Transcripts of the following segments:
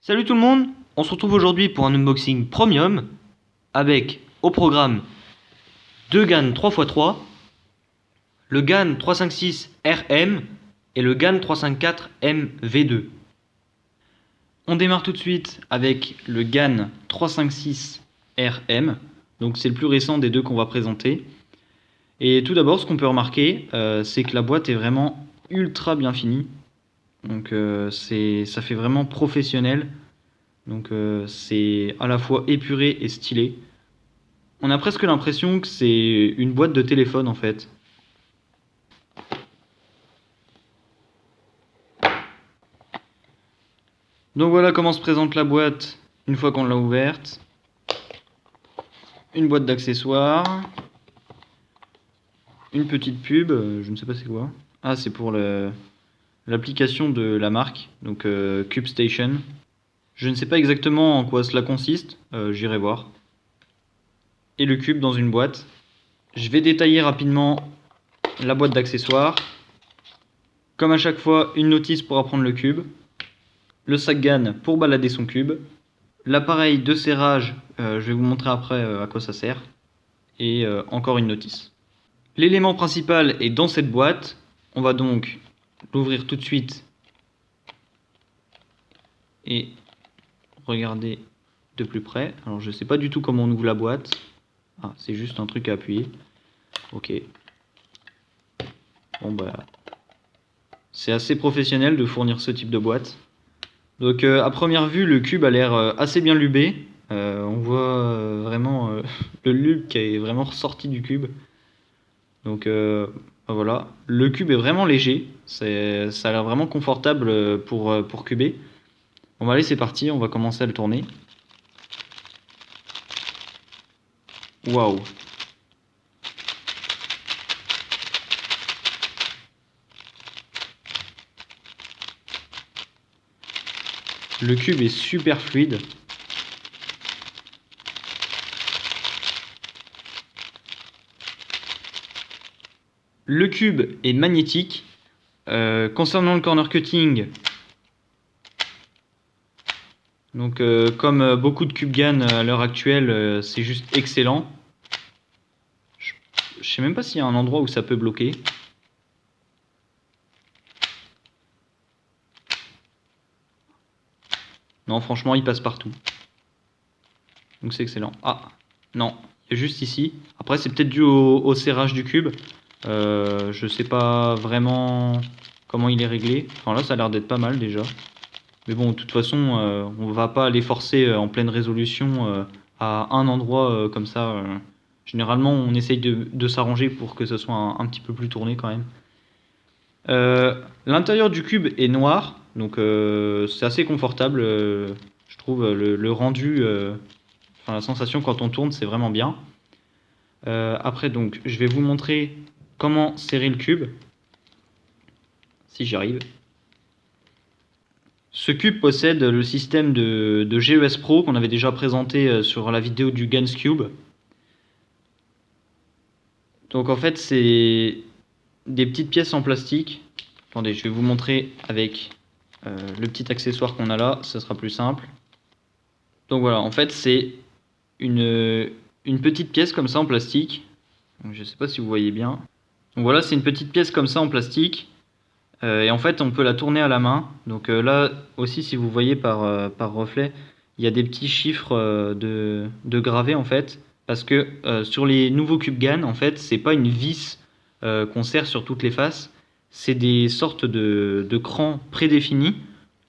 Salut tout le monde, on se retrouve aujourd'hui pour un unboxing premium avec au programme deux GAN 3x3, le GAN 356 RM et le GAN 354M V2. On démarre tout de suite avec le GAN 356 RM, donc c'est le plus récent des deux qu'on va présenter. Et tout d'abord, ce qu'on peut remarquer, c'est que la boîte est vraiment ultra bien finie. Donc ça fait vraiment professionnel. Donc c'est à la fois épuré et stylé. On a presque l'impression que c'est une boîte de téléphone en fait. Donc voilà comment se présente la boîte une fois qu'on l'a ouverte. Une boîte d'accessoires. Une petite pub, je ne sais pas c'est quoi. Ah, c'est pour l'application de la marque, donc CubeStation. Je ne sais pas exactement en quoi cela consiste, j'irai voir. Et le cube dans une boîte. Je vais détailler rapidement la boîte d'accessoires. Comme à chaque fois, une notice pour apprendre le cube. Le sac GAN pour balader son cube. L'appareil de serrage, je vais vous montrer après à quoi ça sert. Et encore une notice. L'élément principal est dans cette boîte. On va donc l'ouvrir tout de suite. Et regarder de plus près. Alors je sais pas du tout comment on ouvre la boîte. Ah, c'est juste un truc à appuyer. Ok. Bon bah, c'est assez professionnel de fournir ce type de boîte. Donc à première vue, le cube a l'air assez bien lubé. On voit vraiment le lube qui est vraiment ressorti du cube. Donc voilà, le cube est vraiment léger. Ça a l'air vraiment confortable pour cuber. Bon bah allez, c'est parti, on va commencer à le tourner. Waouh! Le cube est super fluide. Le cube est magnétique. Concernant le corner cutting, donc comme beaucoup de cube GAN à l'heure actuelle, c'est juste excellent. Je sais même pas s'il y a un endroit où ça peut bloquer. Non, franchement, il passe partout. Donc c'est excellent. Ah, non, il y a juste ici. Après, c'est peut-être dû au serrage du cube. Je sais pas vraiment comment il est réglé. Enfin là, ça a l'air d'être pas mal déjà. Mais bon, de toute façon, on va pas les forcer en pleine résolution à un endroit comme ça. Généralement, on essaye de s'arranger pour que ce soit un petit peu plus tourné quand même. L'intérieur du cube est noir, donc c'est assez confortable. Je trouve le rendu, enfin la sensation quand on tourne, c'est vraiment bien. Après, donc, je vais vous montrer comment serrer le cube, si j'y arrive. Ce cube possède le système de GES Pro qu'on avait déjà présenté sur la vidéo du GANS Cube. Donc en fait, c'est des petites pièces en plastique. Attendez, je vais vous montrer avec le petit accessoire qu'on a là, ça sera plus simple. Donc voilà, en fait, c'est une petite pièce comme ça en plastique. Donc, je ne sais pas si vous voyez bien. Donc voilà, c'est une petite pièce comme ça en plastique. Et en fait, on peut la tourner à la main. Donc là aussi, si vous voyez par reflet, il y a des petits chiffres de gravés en fait. Parce que sur les nouveaux cubes GAN, en fait, c'est pas une vis qu'on serre sur toutes les faces. C'est des sortes de crans prédéfinis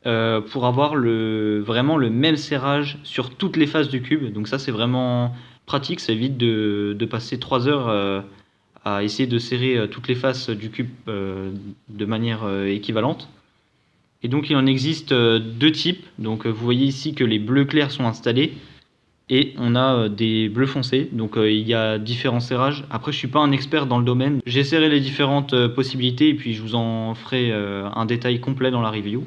pour avoir vraiment le même serrage sur toutes les faces du cube. Donc ça, c'est vraiment pratique. Ça évite de passer 3 heures à essayer de serrer toutes les faces du cube de manière équivalente. Et donc il en existe deux types. Donc vous voyez ici que les bleus clairs sont installés et on a des bleus foncés. Donc il y a différents serrages. Après, je suis pas un expert dans le domaine. J'essaierai les différentes possibilités et puis je vous en ferai un détail complet dans la review.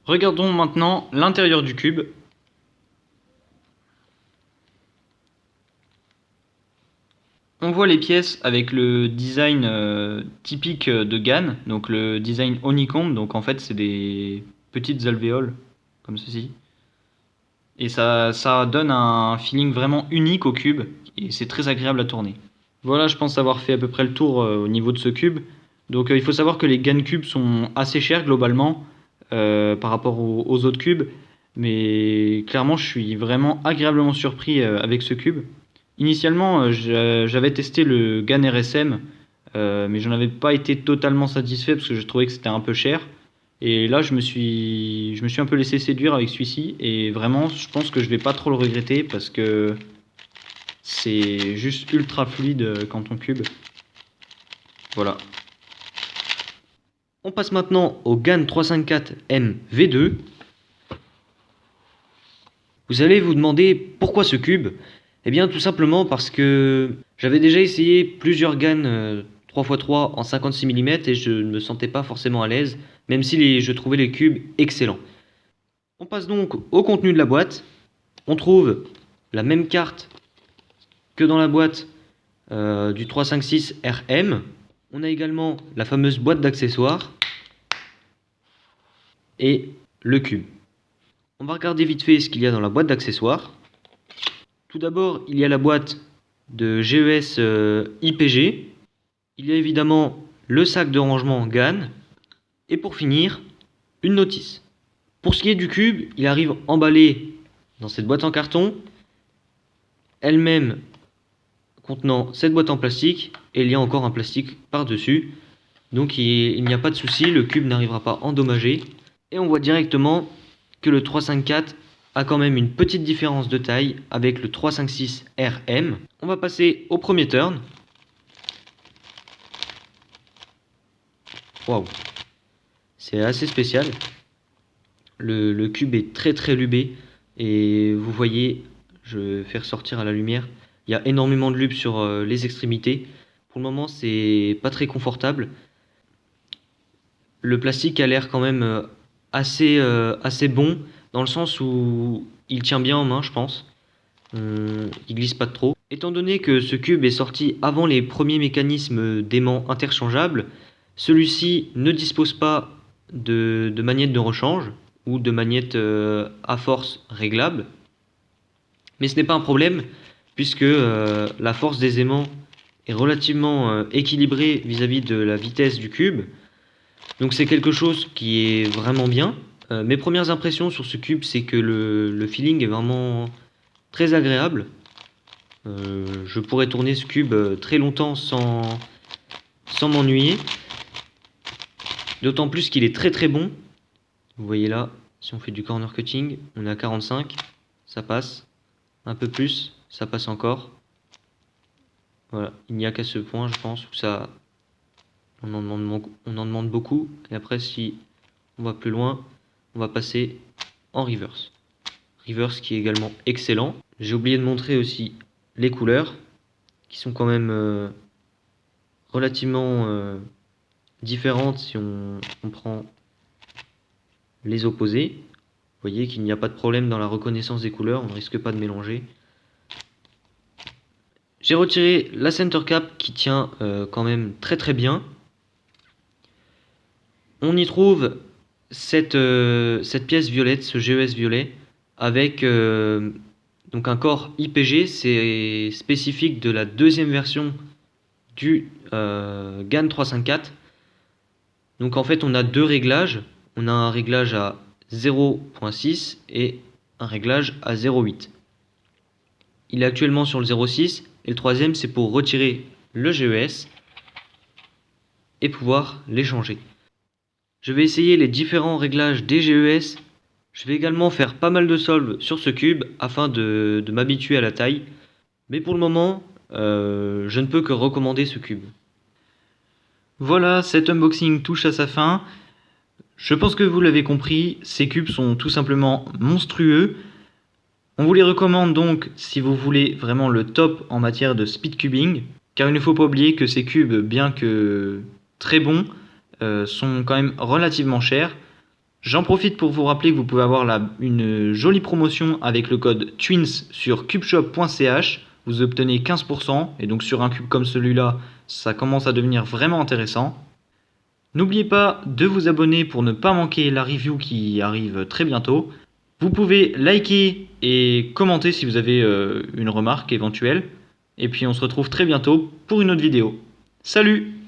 Regardons maintenant l'intérieur du cube. On voit les pièces avec le design typique de GAN, donc le design honeycomb, donc en fait c'est des petites alvéoles comme ceci. Et ça donne un feeling vraiment unique au cube, et c'est très agréable à tourner. Voilà, je pense avoir fait à peu près le tour au niveau de ce cube. Donc il faut savoir que les GaN sont assez chers globalement par rapport aux autres cubes. Mais clairement, je suis vraiment agréablement surpris avec ce cube. Initialement, j'avais testé le GaN RSM, mais j'en avais pas été totalement satisfait parce que je trouvais que c'était un peu cher. Et là, je me suis un peu laissé séduire avec celui-ci. Et vraiment, je pense que je vais pas trop le regretter parce que c'est juste ultra fluide quand on cube. Voilà. On passe maintenant au GaN 354M V2. Vous allez vous demander pourquoi ce cube? Eh bien tout simplement parce que j'avais déjà essayé plusieurs GaN 3x3 en 56 mm et je ne me sentais pas forcément à l'aise, même si je trouvais les cubes excellents. On passe donc au contenu de la boîte. On trouve la même carte que dans la boîte du 356RM. On a également la fameuse boîte d'accessoires et le cube. On va regarder vite fait ce qu'il y a dans la boîte d'accessoires. Tout d'abord, il y a la boîte de GES IPG. Il y a évidemment le sac de rangement GaN. Et pour finir, une notice. Pour ce qui est du cube, il arrive emballé dans cette boîte en carton, elle-même contenant cette boîte en plastique, et il y a encore un plastique par-dessus. Donc il n'y a pas de souci, le cube n'arrivera pas endommagé. Et on voit directement que le 354 a quand même une petite différence de taille avec le 356RM. On va passer au premier turn. Waouh, c'est assez spécial. Le cube est très lubé et vous voyez, je vais faire sortir à la lumière, il y a énormément de lube sur les extrémités. Pour le moment, c'est pas très confortable. Le plastique a l'air quand même assez bon, dans le sens où il tient bien en main, je pense. Il glisse pas trop. Étant donné que ce cube est sorti avant les premiers mécanismes d'aimant interchangeables, celui-ci ne dispose pas de magnette de rechange ou de magnette à force réglable. Mais ce n'est pas un problème, puisque la force des aimants est relativement équilibrée vis-à-vis de la vitesse du cube. Donc c'est quelque chose qui est vraiment bien. Mes premières impressions sur ce cube, c'est que le feeling est vraiment très agréable. Je pourrais tourner ce cube très longtemps sans m'ennuyer. D'autant plus qu'il est très bon. Vous voyez là, si on fait du corner cutting, on est à 45, ça passe. Un peu plus, ça passe encore. Voilà, il n'y a qu'à ce point, je pense, où ça, on en demande beaucoup. Et après, si on va plus loin, on va passer en reverse. Reverse qui est également excellent. J'ai oublié de montrer aussi les couleurs, qui sont quand même relativement différentes si on prend les opposés. Vous voyez qu'il n'y a pas de problème dans la reconnaissance des couleurs, on ne risque pas de mélanger. J'ai retiré la center cap qui tient quand même très bien. On y trouve cette pièce violette, ce GES violet, avec donc un corps IPG, c'est spécifique de la deuxième version du GaN 354. Donc en fait on a deux réglages, on a un réglage à 0.6 et un réglage à 0.8. Il est actuellement sur le 0.6 et le troisième c'est pour retirer le GES et pouvoir les changer. Je vais essayer les différents réglages des GES. Je vais également faire pas mal de solves sur ce cube afin de m'habituer à la taille. Mais pour le moment, je ne peux que recommander ce cube. Voilà, cet unboxing touche à sa fin. Je pense que vous l'avez compris, ces cubes sont tout simplement monstrueux. On vous les recommande donc si vous voulez vraiment le top en matière de speed cubing, car il ne faut pas oublier que ces cubes, bien que très bons, sont quand même relativement chers. J'en profite pour vous rappeler que vous pouvez avoir une jolie promotion avec le code TWINS sur cubeshop.ch. Vous obtenez 15% et donc sur un cube comme celui-là, ça commence à devenir vraiment intéressant. N'oubliez pas de vous abonner pour ne pas manquer la review qui arrive très bientôt. Vous pouvez liker et commenter si vous avez une remarque éventuelle. Et puis on se retrouve très bientôt pour une autre vidéo. Salut!